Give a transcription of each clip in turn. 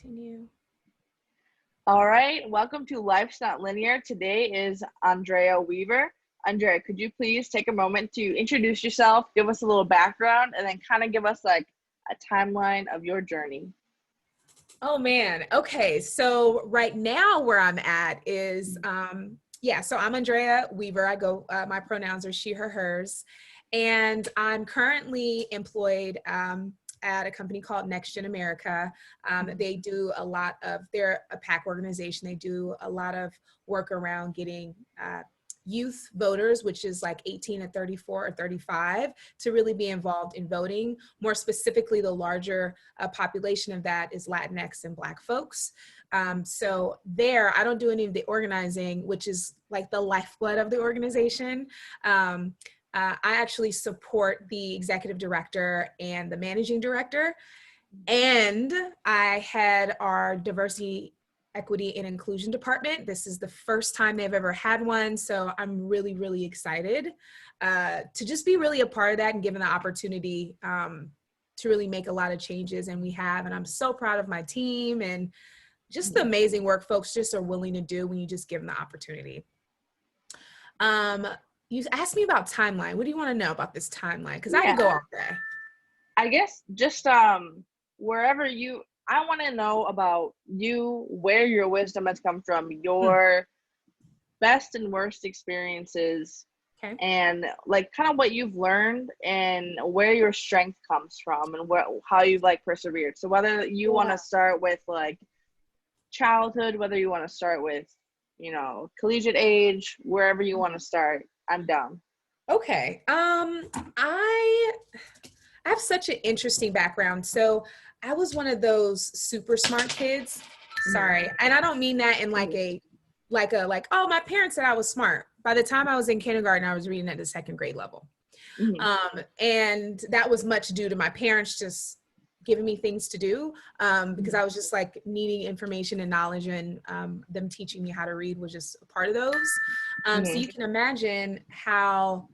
Continue. All right, welcome to Life's Not Linear. Today is Andrea Weaver. Andrea, could you please take a moment to introduce yourself, give us a little background, and then kind of give us like a timeline of your journey? Oh man. Okay. So right now where I'm at is, so I'm Andrea Weaver. I go, my pronouns are she, her, hers. And I'm currently employed at a company called Next Gen America. They do a lot of, they're a PAC organization. They do a lot of work around getting youth voters, which is like 18 to 34 or 35, to really be involved in voting. More specifically, the larger population of that is Latinx and Black folks. So there, I don't do any of the organizing, which is like the lifeblood of the organization. I actually support the executive director and the managing director. And I had our diversity, equity, and inclusion department. This is the first time they've ever had one. So I'm really, really excited to just be really a part of that and given the opportunity to really make a lot of changes. And we have, and I'm so proud of my team and just the amazing work folks just are willing to do when you just give them the opportunity. You asked me about timeline. What do you want to know about this timeline? Because I could go all day. I guess just wherever I want to know about you, where your wisdom has come from, your best and worst experiences, and like kind of what you've learned and where your strength comes from and how you've like persevered. So whether you want to start with like childhood, whether you want to start with, collegiate age, wherever you want to start, I'm down. Okay. I have such an interesting background. So I was one of those super smart kids. Sorry. And I don't mean that in like oh, my parents said I was smart. By the time I was in kindergarten, I was reading at the second grade level. And that was much due to my parents just giving me things to do because I was just like needing information and knowledge, and them teaching me how to read was just a part of those. So you can imagine how,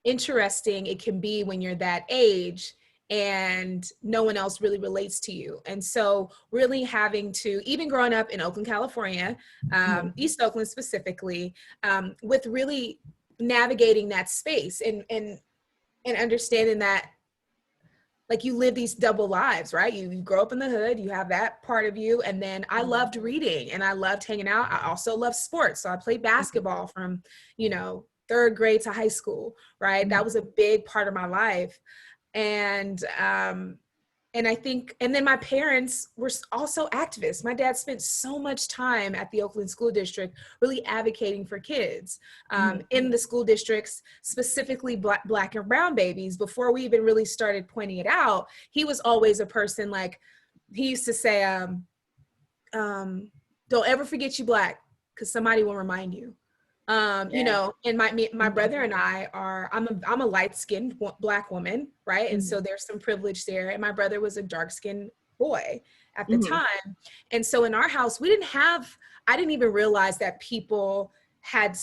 interesting it can be when you're that age and no one else really relates to you. And so really having to, even growing up in Oakland, California, East Oakland specifically, with really navigating that space and understanding that like you live these double lives, right? You grow up in the hood, you have that part of you. And then I loved reading and I loved hanging out. I also loved sports. So I played basketball from, third grade to high school, right? That was a big part of my life. And I think, and then my parents were also activists. My dad spent so much time at the Oakland School District really advocating for kids in the school districts, specifically Black and brown babies. Before we even really started pointing it out, he was always a person like, he used to say, don't ever forget you Black, because somebody will remind you. And my brother and I I'm a light-skinned Black woman, right? And so there's some privilege there. And my brother was a dark-skinned boy at the time. And so in our house, I didn't even realize that people had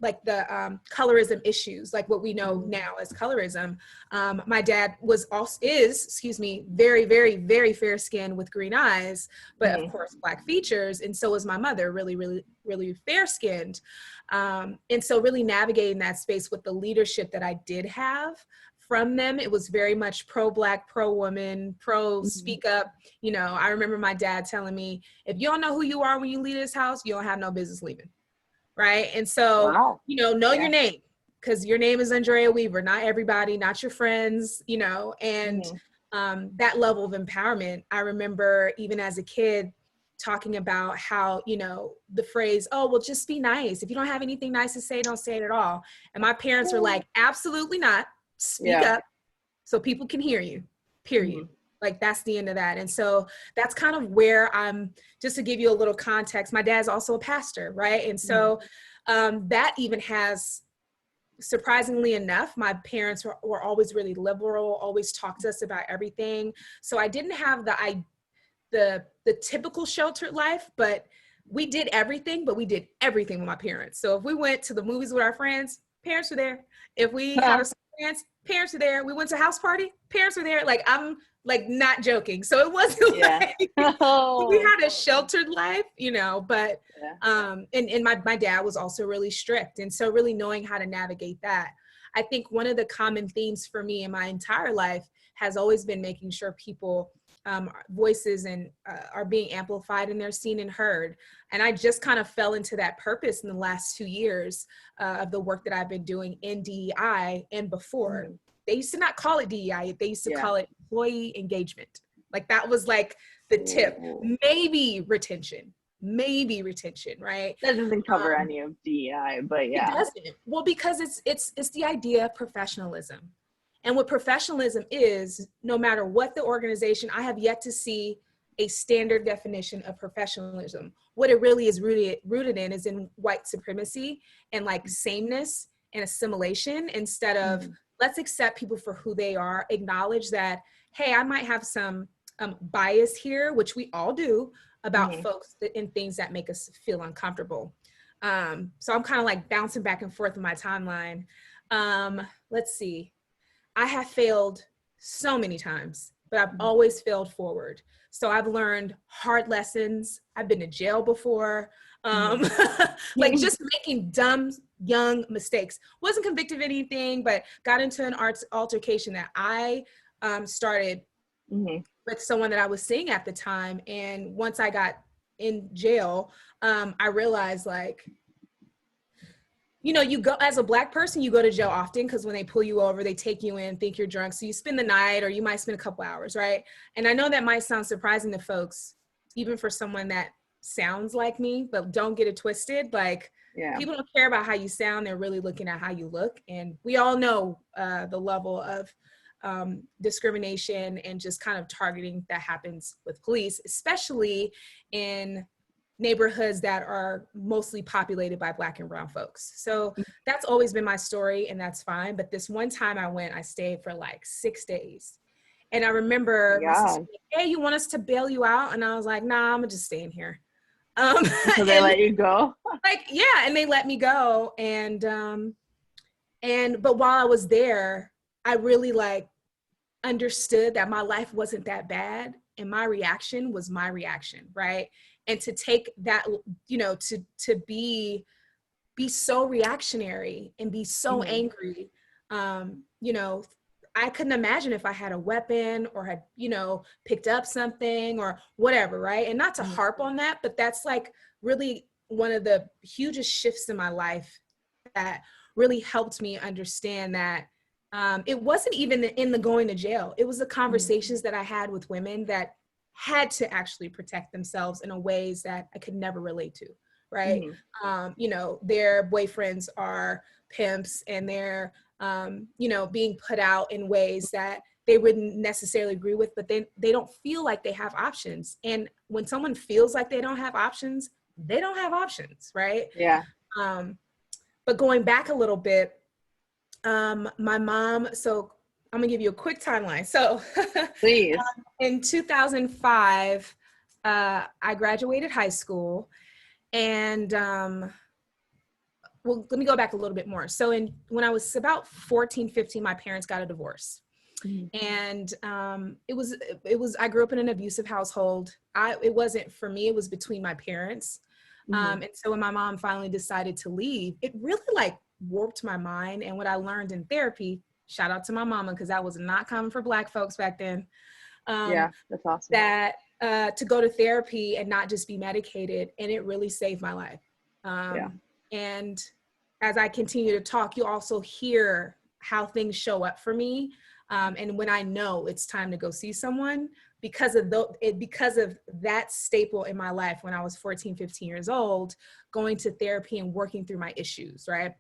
like the colorism issues, like what we know now as colorism. My dad is very, very, very fair skinned with green eyes, but of course Black features. And so is my mother, really, really, really fair skinned. And so really navigating that space with the leadership that I did have from them, it was very much pro-Black, pro-woman, pro-speak up. I remember my dad telling me, if you don't know who you are when you leave this house, you don't have no business leaving. Right. And so, know your name, because your name is Andrea Weaver, not everybody, not your friends, and that level of empowerment. I remember even as a kid talking about how, the phrase, oh, well, just be nice. If you don't have anything nice to say, don't say it at all. And my parents were like, absolutely not. Speak up so people can hear you, period. Like that's the end of that. And so that's kind of where just to give you a little context, my dad's also a pastor, right? And so that even has, surprisingly enough, my parents were always really liberal, always talked to us about everything. So I didn't have the typical sheltered life, but we did everything with my parents. So if we went to the movies with our friends, parents were there. If we had a parents were there. We went to a house party, parents were there. Like, I'm like not joking. So it wasn't like we had a sheltered life, you know, but and my dad was also really strict. And so really knowing how to navigate that. I think one of the common themes for me in my entire life has always been making sure people voices and are being amplified and they're seen and heard. And I just kind of fell into that purpose in the last 2 years of the work that I've been doing in DEI and before. They used to not call it DEI. They used to call it employee engagement. Like that was like the tip, maybe retention, right? That doesn't cover any of DEI, but yeah. It doesn't. Well, because it's the idea of professionalism. And what professionalism is, no matter what the organization, I have yet to see a standard definition of professionalism. What it really is rooted in is in white supremacy and like sameness and assimilation instead of let's accept people for who they are, acknowledge that, hey, I might have some bias here, which we all do about folks and things that make us feel uncomfortable. So I'm kind of like bouncing back and forth in my timeline. Let's see. I have failed so many times, but I've always failed forward. So I've learned hard lessons. I've been to jail before. Like just making dumb, young mistakes. Wasn't convicted of anything, but got into an altercation that I started with someone that I was seeing at the time. And once I got in jail, I realized like, you know, you go as a Black person, you go to jail often because when they pull you over, they take you in, think you're drunk. So you spend the night or you might spend a couple hours, right? And I know that might sound surprising to folks, even for someone that sounds like me, but don't get it twisted. Like people don't care about how you sound. They're really looking at how you look. And we all know the level of discrimination and just kind of targeting that happens with police, especially in neighborhoods that are mostly populated by Black and brown folks. So that's always been my story and that's fine. But this one time I stayed for like 6 days. And I remember, my sister, hey, you want us to bail you out? And I was like, nah, I'm just staying here. So they let you go? Like, yeah, and they let me go. And but while I was there, I really like understood that my life wasn't that bad. And my reaction was my reaction, right? And to take that, you know, to be so reactionary and be so angry, you know, I couldn't imagine if I had a weapon or had, you know, picked up something or whatever, right? And not to harp on that, but that's like really one of the hugest shifts in my life that really helped me understand that it wasn't even in the going to jail. It was the conversations that I had with women that had to actually protect themselves in a ways that I could never relate to, right? You know, their boyfriends are pimps and they're, you know, being put out in ways that they wouldn't necessarily agree with, but they don't feel like they have options. And when someone feels like they don't have options, they don't have options, right? Yeah. But going back a little bit, my mom, so I'm gonna give you a quick timeline. So please. In 2005, I graduated high school and, well, let me go back a little bit more. So when I was about 14, 15, my parents got a divorce. And it was, I grew up in an abusive household. It wasn't for me, it was between my parents. And so when my mom finally decided to leave, it really like warped my mind. And what I learned in therapy, shout out to my mama, because that was not common for Black folks back then. Yeah, that's awesome. That to go to therapy and not just be medicated. And it really saved my life. And as I continue to talk, you also hear how things show up for me. And when I know it's time to go see someone, because of that staple in my life when I was 14, 15 years old, going to therapy and working through my issues, right?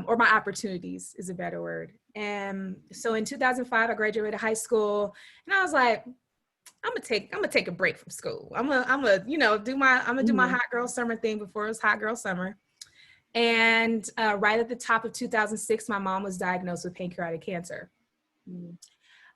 Or my opportunities is a better word. And so in 2005, I graduated high school and I was like, I'm gonna take a break from school. I'm gonna you know, do my hot girl summer thing before it was hot girl summer. And right at the top of 2006, my mom was diagnosed with pancreatic cancer.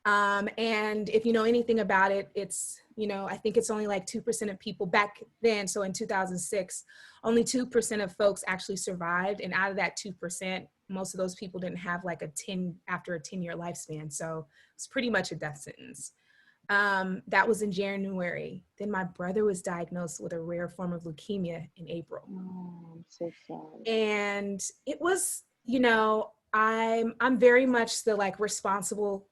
And if you know anything about it, it's, you know, I think it's only like 2% of people back then. So in 2006, only 2% of folks actually survived. And out of that 2%, most of those people didn't have like after a 10-year lifespan. So it's pretty much a death sentence. That was in January. Then my brother was diagnosed with a rare form of leukemia in April. Oh, I'm so sorry. And it was, you know, I'm very much the like responsible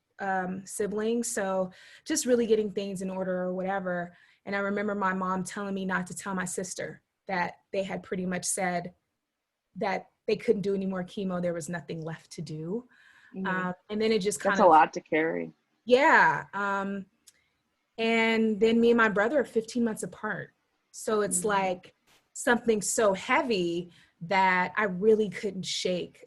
sibling. So just really getting things in order or whatever. And I remember my mom telling me not to tell my sister that they had pretty much said that they couldn't do any more chemo. There was nothing left to do. And then it just kind That's of, a lot to carry. yeah. And then me and my brother are 15 months apart. So it's like something so heavy that I really couldn't shake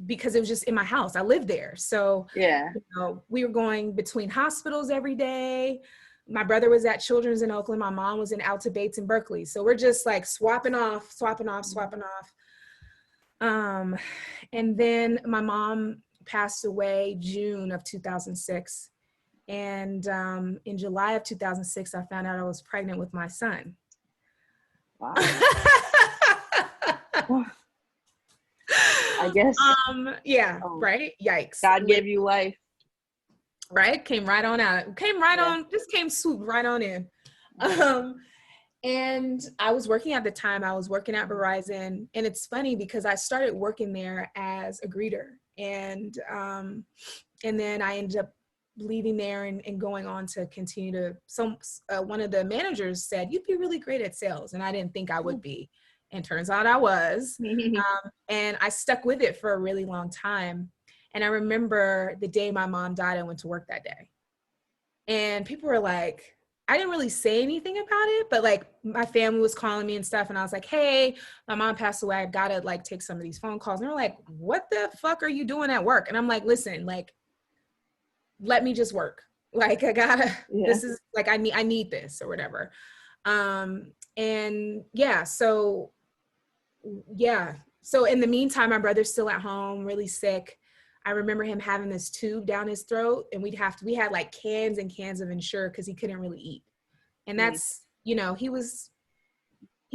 because it was just in my house. I lived there. So, Yeah. you know, we were going between hospitals every day. My brother was at Children's in Oakland. My mom was in Alta Bates in Berkeley. So we're just like swapping off. And then my mom passed away June of 2006. And in July of 2006, I found out I was pregnant with my son. Wow. I guess. Yeah, right? Yikes. God gave you life. Right? Came right on out. Just came swoop right on in. And I was working at the time. I was working at Verizon. And it's funny because I started working there as a greeter. And then I ended up leaving there and going on to continue to, one of the managers said, you'd be really great at sales. And I didn't think I would be. And turns out I was. And I stuck with it for a really long time. And I remember the day my mom died, I went to work that day. And people were like, I didn't really say anything about it, but like my family was calling me and stuff. And I was like, hey, my mom passed away. I've got to like take some of these phone calls. And they're like, what the fuck are you doing at work? And I'm like, listen, like, let me just work. Like I gotta, this is like, I need this or whatever. And yeah, so in the meantime, my brother's still at home, really sick. I remember him having this tube down his throat, and we had like cans and cans of Ensure because he couldn't really eat. And that's, you know, he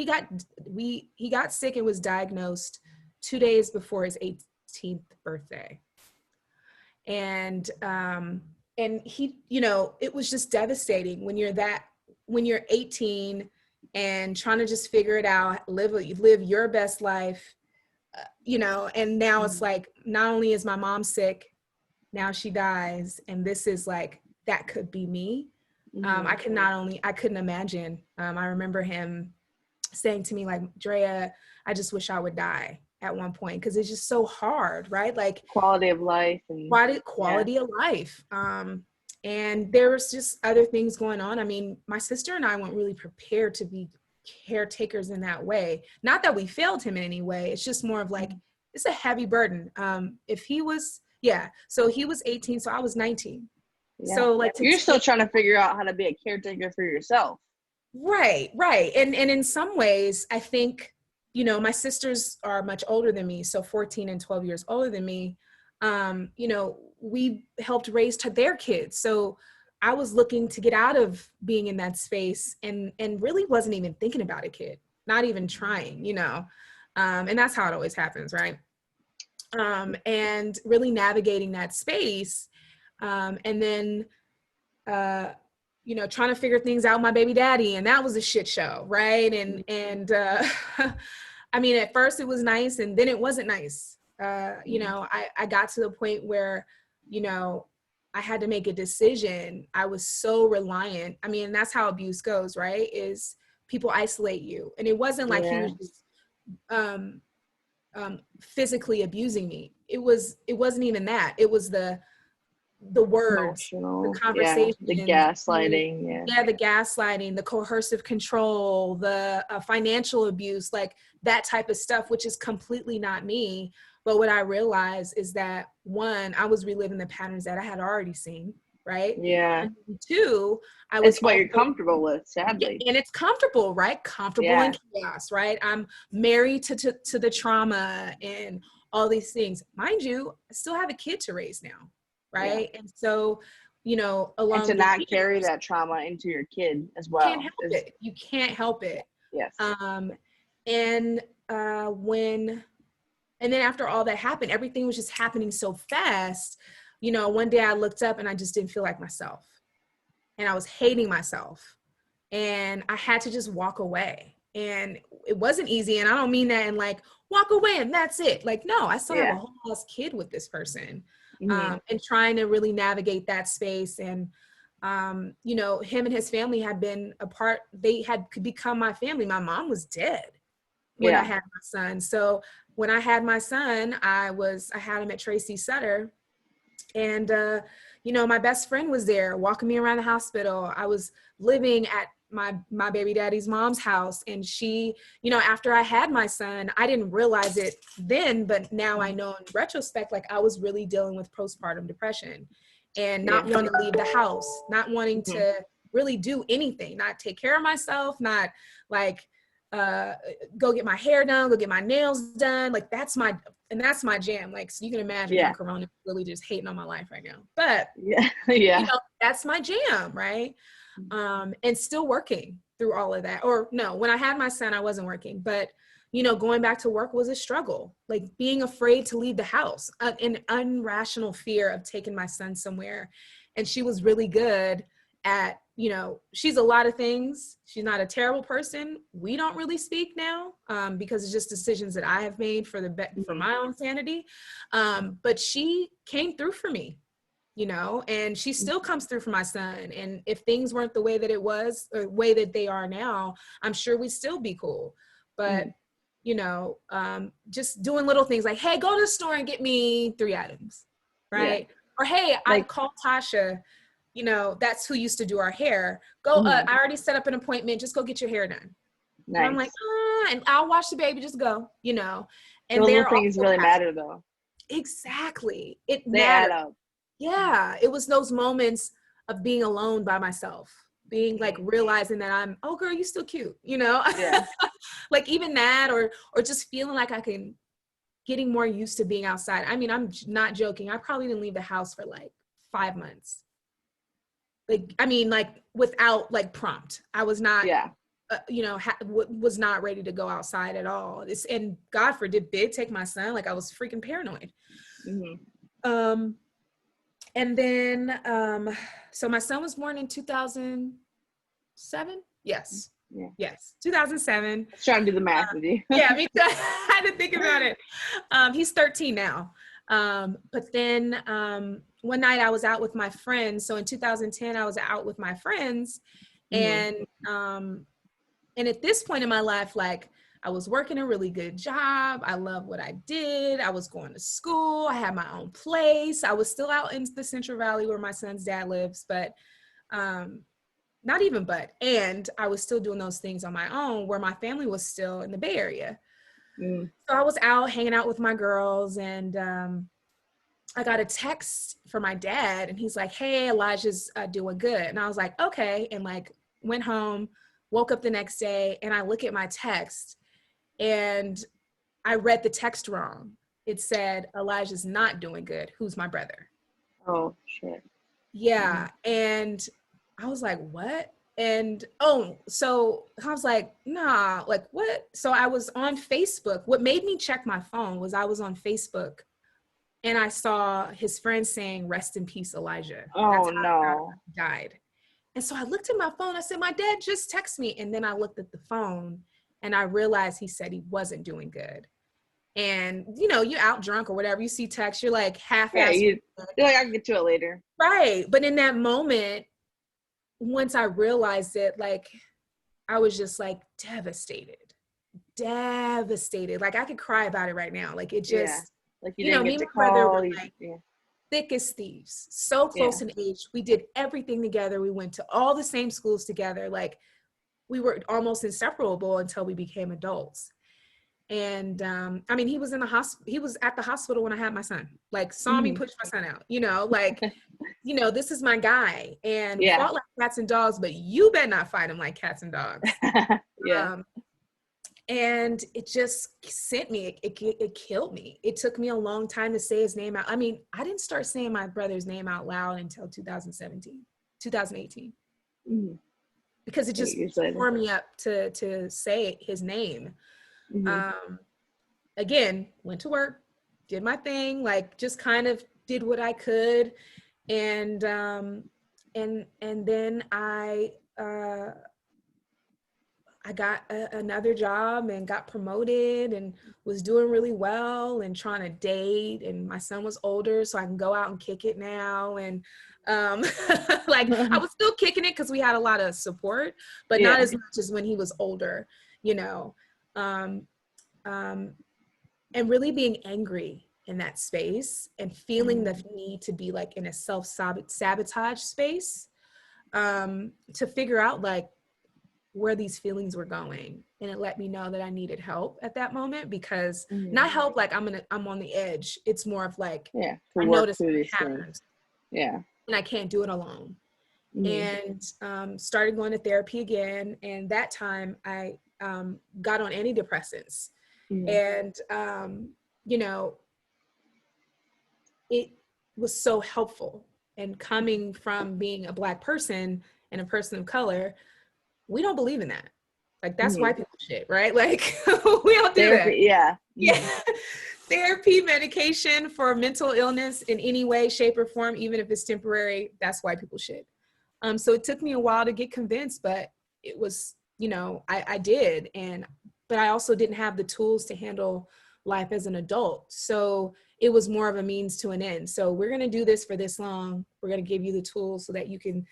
got sick and was diagnosed 2 days before his 18th birthday. And he, you know, it was just devastating when you're 18 and trying to just figure it out, live your best life, you know, and now it's like, not only is my mom sick, now she dies. And this is like, that could be me. I couldn't imagine. I remember him saying to me like, Drea, I just wish I would die at one point. Cause it's just so hard, right? Like quality of life. Quality of life. And there was just other things going on. I mean, my sister and I weren't really prepared to be caretakers in that way. Not that we failed him in any way. It's just more of like, it's a heavy burden. So he was 18, so I was 19. Yeah. So like you're still trying to figure out how to be a caretaker for yourself. Right. And in some ways, I think, you know, my sisters are much older than me, so 14 and 12 years older than me. You know, we helped raise their kids. So I was looking to get out of being in that space and really wasn't even thinking about a kid, not even trying, you know, and that's how it always happens, right? And really navigating that space. And then, you know, trying to figure things out with my baby daddy. And that was a shit show, right? And I mean, at first it was nice and then it wasn't nice. You know, I got to the point where, you know, I had to make a decision. I was so reliant. I mean, that's how abuse goes, right? Is people isolate you. And it wasn't like he was just physically abusing me. It wasn't even that. It was the words, the conversation, the gaslighting, the gaslighting, the coercive control, the financial abuse, like that type of stuff, which is completely not me. But what I realized is that one, I was reliving the patterns that I had already seen, right? Yeah. And two, it's what you're comfortable with, sadly. And it's comfortable, right? Comfortable in chaos, right? I'm married to the trauma and all these things. Mind you, I still have a kid to raise now, right? And so, you know, along and to not carry that trauma into your kid as well. You can't help it. Yes. And when And then after all that happened, everything was just happening so fast. You know, one day I looked up and I just didn't feel like myself. And I was hating myself. And I had to just walk away. And it wasn't easy. And I don't mean that in like, walk away and that's it. Like, no, I still have a whole ass kid with this person. And trying to really navigate that space. And, you know, him and his family had been apart. They had become my family. My mom was dead when I had my son. So when I had my son, I had him at Tracy Sutter. And, you know, my best friend was there walking me around the hospital. I was living at my baby daddy's mom's house. And she, you know, after I had my son, I didn't realize it then, but now I know in retrospect, like I was really dealing with postpartum depression and not wanting to leave the house, not wanting to really do anything, not take care of myself, not like, go get my hair done, go get my nails done. Like that's my jam. Like, so you can imagine how Corona is really just hating on my life right now, but you know, that's my jam. Right. And still working through all of that. Or no, when I had my son, I wasn't working, but you know, going back to work was a struggle, like being afraid to leave the house, an irrational fear of taking my son somewhere. And she was really good at, you know, she's a lot of things. She's not a terrible person. We don't really speak now because it's just decisions that I have made for my own sanity. But she came through for me, you know, and she still comes through for my son. And if things weren't the way that it was or the way that they are now, I'm sure we'd still be cool. But, you know, just doing little things like, hey, go to the store and get me 3 items, right? Or, hey, I called Tasha, you know, that's who used to do our hair. Go, I already set up an appointment. Just go get your hair done. Nice. And I'm like, and I'll watch the baby. Just go, you know. And the little things really matter, though. Exactly. They add up. Yeah. It was those moments of being alone by myself, being like realizing that oh girl, you still cute, you know? Like even that, or just feeling like getting more used to being outside. I mean, I'm not joking. I probably didn't leave the house for like 5 months. Like, I mean, like without like prompt, I was not, you know, was not ready to go outside at all. And God forbid take my son. Like I was freaking paranoid. And then, so my son was born in 2007. Yes. Yes. 2007. I was trying to do the math with you. Yeah. Me too. I had to think about it. He's 13 now. But then, one night I was out with my friends. So in 2010, I was out with my friends and at this point in my life, like I was working a really good job. I love what I did. I was going to school. I had my own place. I was still out in the Central Valley where my son's dad lives, but, and I was still doing those things on my own where my family was still in the Bay Area. So I was out hanging out with my girls and, I got a text from my dad and he's like, hey, Elijah's doing good. And I was like, okay. And like went home, woke up the next day and I look at my text and I read the text wrong. It said, Elijah's not doing good. Who's my brother? Oh, shit. Yeah. And I was like, what? And, so I was like, nah, like what? So I was on Facebook. What made me check my phone was I was on Facebook and I saw his friend saying, rest in peace, Elijah. Oh, no. He died. And so I looked at my phone. I said, my dad just texted me. And then I looked at the phone and I realized he said he wasn't doing good. And, you know, you're out drunk or whatever. You see text, you're like half-assed. You're like, I can get to it later. Right. But in that moment, once I realized it, like, I was just like devastated. Like I could cry about it right now. Like it just, like you know, me and my brother were like thick as thieves, so close in age. We did everything together. We went to all the same schools together. Like we were almost inseparable until we became adults. And I mean, he was at the hospital when I had my son, like saw me push my son out, you know, like, you know, this is my guy and fought like cats and dogs, but you better not fight him like cats and dogs. And it just sent me, it killed me. It took me a long time to say his name out. I mean, I didn't start saying my brother's name out loud until 2018, because it just tore me up to say his name. again, went to work, did my thing, like just kind of did what I could. And then I got another job and got promoted and was doing really well and trying to date. And my son was older, so I can go out and kick it now. And like I was still kicking it because we had a lot of support, but not Yeah. as much as when he was older, you know. Um, um, and really being angry in that space and feeling the need to be like in a self-sabotage space, to figure out like where these feelings were going. And it let me know that I needed help at that moment, because not help like I'm on the edge. It's more of like, Yeah, to I work noticed through these things. patterns Yeah. and I can't do it alone. Mm-hmm. And started going to therapy again. And that time I got on antidepressants. Mm-hmm. And, you know, it was so helpful. And coming from being a Black person and a person of color, we don't believe in that. Like, that's Mm-hmm. white people shit, right? Like, we don't do that. Therapy, yeah. Yeah. Therapy, medication for mental illness in any way, shape, or form, even if it's temporary, that's white people shit. So it took me a while to get convinced, but it was, I did. But I also didn't have the tools to handle life as an adult. So it was more of a means to an end. So we're going to do this for this long. We're going to give you the tools so that you can,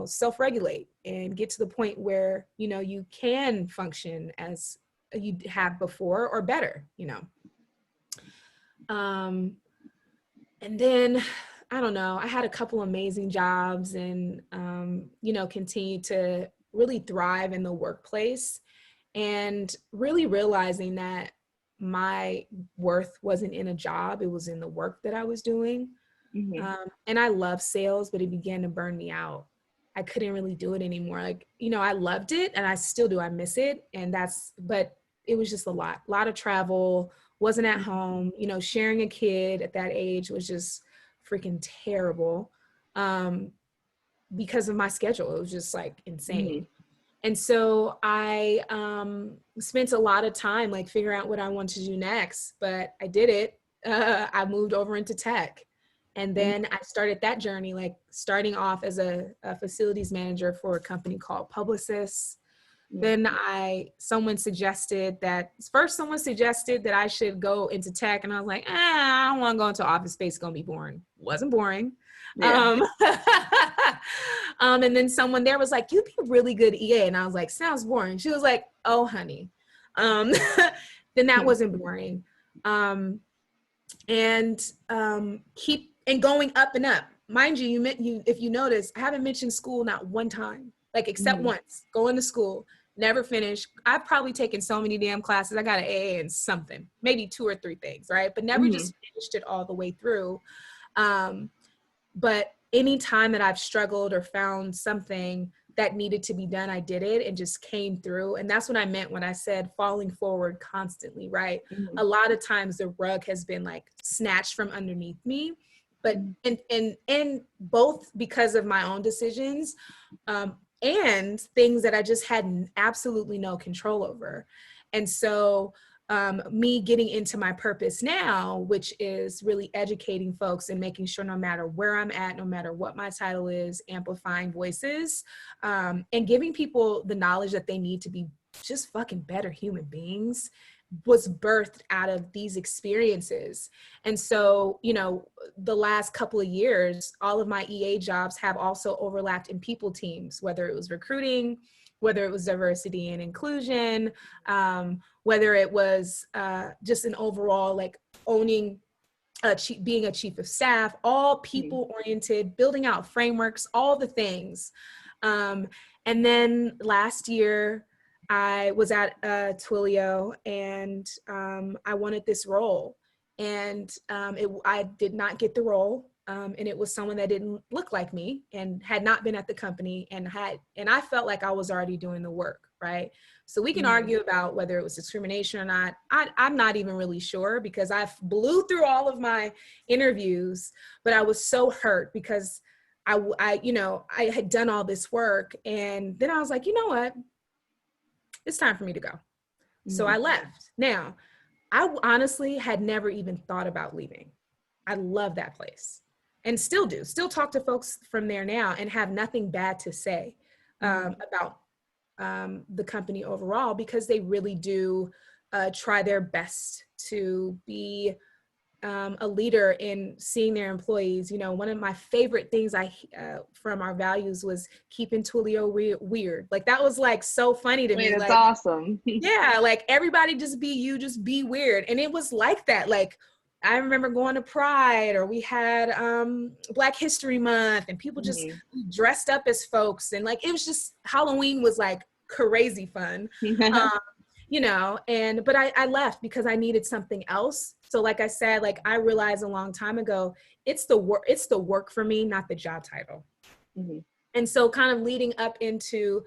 self-regulate and get to the point where, you can function as you have before or better, And then, I don't know, I had a couple amazing jobs and, continued to really thrive in the workplace, and really realizing that my worth wasn't in a job, it was in the work that I was doing. Mm-hmm. And I love sales, but it began to burn me out. I couldn't really do it anymore. Like, I loved it and I still do. I miss it. But it was just a lot of travel, wasn't at home, sharing a kid at that age was just freaking terrible, because of my schedule. It was just like insane. Mm-hmm. And so I spent a lot of time like figuring out what I wanted to do next, but I did it. I moved over into tech. And then I started that journey, like starting off as a facilities manager for a company called Publicis. Then someone suggested that I should go into tech. And I was like, I don't want to go into office space. It's going to be boring. Wasn't boring. Yeah. And then someone there was like, you'd be really good EA. And I was like, sounds boring. She was like, oh, honey. Then that wasn't boring. Keep going up and up. Mind you, if you notice, I haven't mentioned school not one time, like except once. Going to school, never finished. I've probably taken so many damn classes. I got an AA in something, maybe 2 or 3 things, right? But never just finished it all the way through. But any time that I've struggled or found something that needed to be done, I did it and just came through. And that's what I meant when I said falling forward constantly, right? A lot of times the rug has been like snatched from underneath me, but and both because of my own decisions, and things that I just had absolutely no control over. And so me getting into my purpose now, which is really educating folks and making sure no matter where I'm at, no matter what my title is, amplifying voices, and giving people the knowledge that they need to be just fucking better human beings, was birthed out of these experiences. And so, the last couple of years, all of my EA jobs have also overlapped in people teams, whether it was recruiting, whether it was diversity and inclusion, whether it was just an overall like owning, being a chief of staff, all people oriented, building out frameworks, all the things. And then last year I was at Twilio, and I wanted this role, and I did not get the role. And it was someone that didn't look like me and had not been at the company, and I felt like I was already doing the work, right? So we can argue about whether it was discrimination or not. I'm not even really sure, because I blew through all of my interviews, but I was so hurt because I had done all this work, and then I was like, you know what? It's time for me to go. So I left. Now, I honestly had never even thought about leaving. I love that place and still do, still talk to folks from there now and have nothing bad to say about the company overall, because they really do try their best to be a leader in seeing their employees. You know, one of my favorite things from our values was keeping Twilio weird. Like that was like so funny to Wait, me. it's Like, awesome. yeah, like everybody just be you, just be weird. And it was like that. Like I remember going to Pride, or we had Black History Month, and people just dressed up as folks, and like it was just, Halloween was like crazy fun. You know, but I left because I needed something else. So like I said, like I realized a long time ago, it's the work for me, not the job title. And so kind of leading up into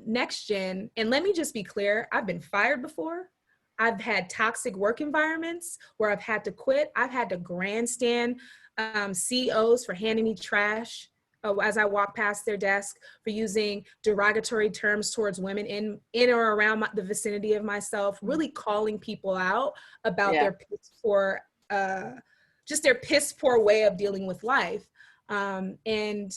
next gen, and let me just be clear, I've been fired before. I've had toxic work environments where I've had to quit. I've had to grandstand CEOs for handing me trash as I walk past their desk, for using derogatory terms towards women in or around the vicinity of myself, really calling people out about their piss poor, just their piss poor way of dealing with life. And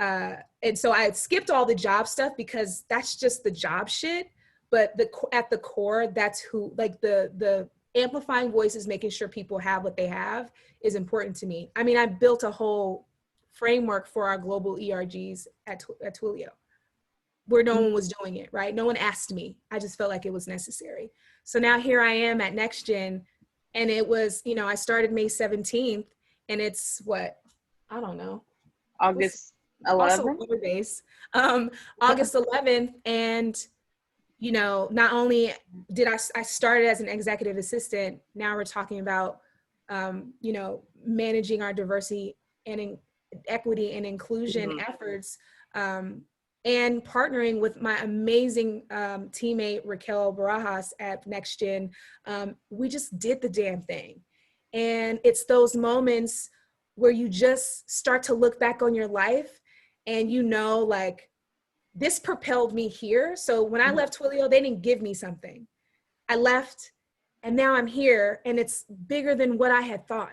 so I skipped all the job stuff because that's just the job shit. But at the core, that's who, like the amplifying voices, making sure people have what they have, is important to me. I mean, I built a whole framework for our global ERGs at Twilio, where no one was doing it, right? No one asked me. I just felt like it was necessary. So now here I am at Next Gen, and it was, you know, I started May 17th, and it's what, I don't know. August 11th? Also Labor Days. August 11th, and you know, not only did I started as an executive assistant, now we're talking about, you know, managing our diversity and equity and inclusion efforts, and partnering with my amazing teammate, Raquel Barajas at Next Gen. We just did the damn thing. And it's those moments where you just start to look back on your life and you know, like, this propelled me here. So when I left Twilio, they didn't give me something. I left, and now I'm here, and it's bigger than what I had thought,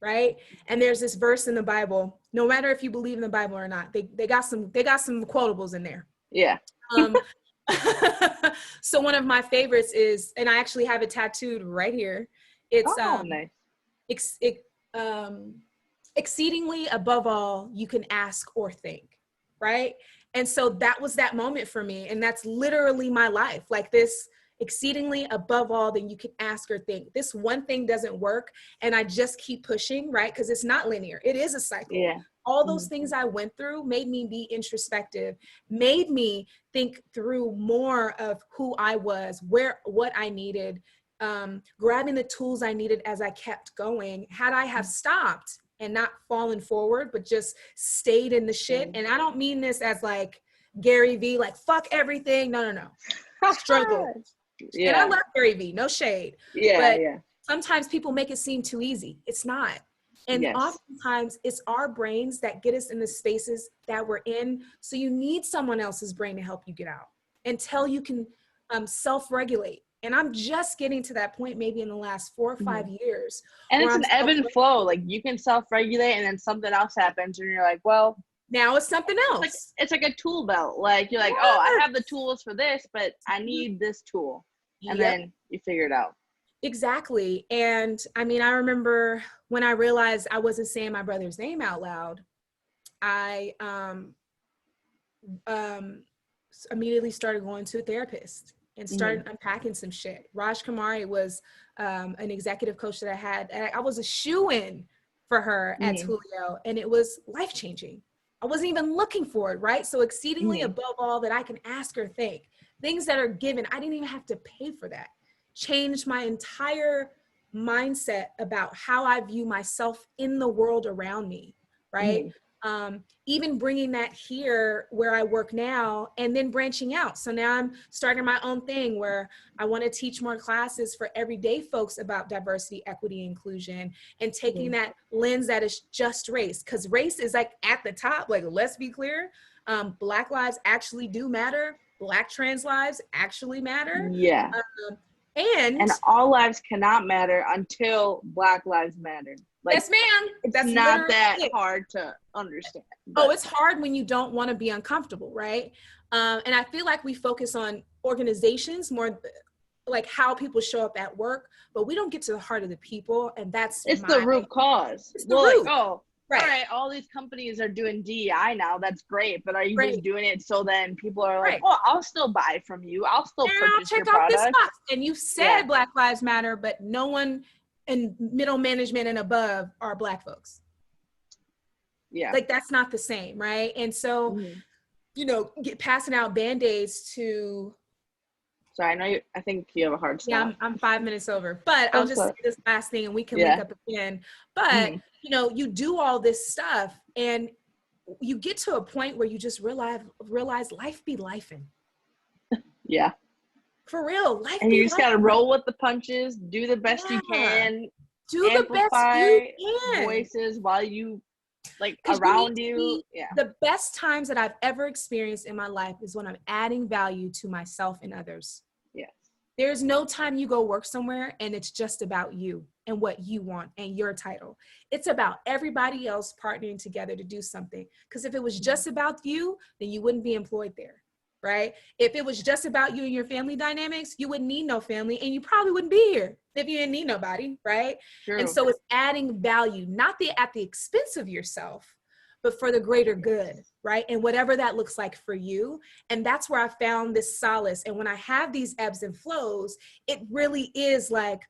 right? And there's this verse in the Bible, no matter if you believe in the Bible or not, they got some quotables in there. Yeah. So one of my favorites is, and I actually have it tattooed right here. It's nice. Exceedingly above all you can ask or think, right? And so that was that moment for me. And that's literally my life. Like this, exceedingly above all that you can ask or think. This one thing doesn't work, and I just keep pushing, right? Because it's not linear. It is a cycle. Yeah. All those things I went through made me be introspective, made me think through more of who I was, what I needed, grabbing the tools I needed as I kept going. Had I have stopped and not fallen forward, but just stayed in the shit. And I don't mean this as like Gary V, like fuck everything. No. Struggle. Yeah. And I love Gary V, no shade. Yeah, but yeah. Sometimes people make it seem too easy. It's not. And oftentimes it's our brains that get us in the spaces that we're in. So you need someone else's brain to help you get out until you can self-regulate. And I'm just getting to that point maybe in the last 4 or 5 years. And it's an ebb and flow. Like you can self-regulate and then something else happens and you're like, well, now it's something else. It's like a tool belt. Like you're like, oh, I have the tools for this, but I need this tool. And then you figure it out. Exactly. And I mean, I remember when I realized I wasn't saying my brother's name out loud, I immediately started going to a therapist and started unpacking some shit. Raj Kumari was an executive coach that I had. And I was a shoo-in for her at Twilio, and it was life-changing. I wasn't even looking for it, right? So exceedingly above all that I can ask or think, things that are given, I didn't even have to pay for that. Changed my entire mindset about how I view myself in the world around me, right? Even bringing that here where I work now and then branching out. So now I'm starting my own thing where I want to teach more classes for everyday folks about diversity, equity, inclusion, and taking that lens that is just race, because race is like at the top. Like, let's be clear. Black lives actually do matter. Black trans lives actually matter. Yeah. And all lives cannot matter until Black lives matter. Like, yes, ma'am. it's That's not that it. hard to understand. Oh, it's hard when you don't want to be uncomfortable, right? And I feel like we focus on organizations more, like how people show up at work, but we don't get to the heart of the people, and it's the root cause. It's the well, root. Like, oh, right. All right, all these companies are doing DEI now. That's great, but are you Right. just doing it so then people are like, Right. oh, I'll still buy from you. I'll still purchase your product. This box. And you said Black Lives Matter, but no one in middle management and above are Black folks. Yeah. Like, that's not the same, right? And so, you know, passing out Band-Aids to... Sorry, I think you have a hard stop. Yeah, I'm 5 minutes over, but I'll just say this last thing and we can link up again. But, you know, you do all this stuff and you get to a point where you just realize life be lifing. Yeah. For real. Life and be you just got to lifing. roll with the punches, do the best you can. Do the best you can. Voices while you, like, around you. Yeah. The best times that I've ever experienced in my life is when I'm adding value to myself and others. Yes. There's no time you go work somewhere and it's just about you and what you want and your title. It's about everybody else partnering together to do something. Because if it was just about you, then you wouldn't be employed there, right? If it was just about you and your family dynamics, you wouldn't need no family and you probably wouldn't be here if you didn't need nobody, right? True. And so it's adding value, not at the expense of yourself, but for the greater good, right? And whatever that looks like for you. And that's where I found this solace. And when I have these ebbs and flows, it really is like,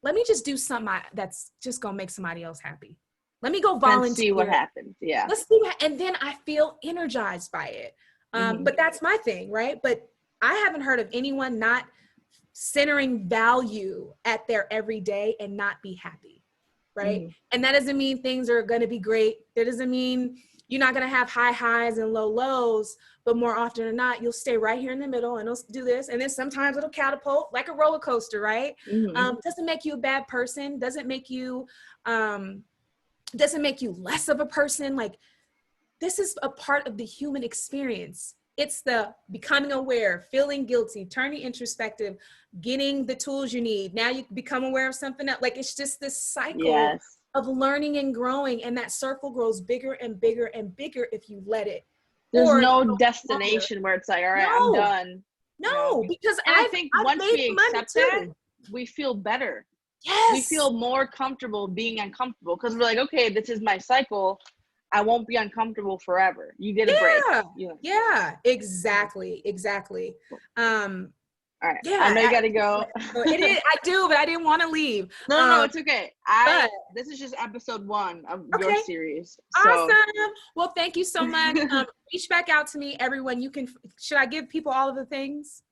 let me just do something that's just gonna make somebody else happy. Let me go volunteer. Let's see what happens. Yeah. Let's see what, and then I feel energized by it. But that's my thing, right? But I haven't heard of anyone not centering value at their everyday and not be happy, right? And that doesn't mean things are going to be great. That doesn't mean you're not going to have high highs and low lows, but more often than not, you'll stay right here in the middle and it'll do this. And then sometimes it'll catapult like a roller coaster, right? Doesn't make you a bad person. Doesn't make you less of a person. Like, this is a part of the human experience. It's the becoming aware, feeling guilty, turning introspective, getting the tools you need. Now you become aware of something else. Like, it's just this cycle of learning and growing. And that circle grows bigger and bigger and bigger if you let it. There's no destination where it's like, all right, I'm done. No, because I think once we accept that, we feel better. Yes. We feel more comfortable being uncomfortable because we're like, okay, this is my cycle. I won't be uncomfortable forever. You get a break. Yeah, exactly. All right. I know you got to go. I do, but I didn't want to leave. No, it's okay. This is just episode 1 of your series. So. Awesome. Well, thank you so much. Reach back out to me, everyone. Should I give people all of the things?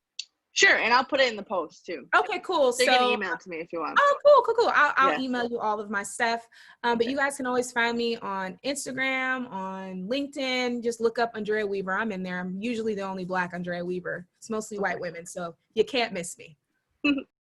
Sure, and I'll put it in the post too. Okay, cool. So you can email it to me if you want. Oh, cool. I'll email you all of my stuff. But you guys can always find me on Instagram, on LinkedIn. Just look up Andrea Weaver. I'm in there. I'm usually the only Black Andrea Weaver. It's mostly white women, so you can't miss me.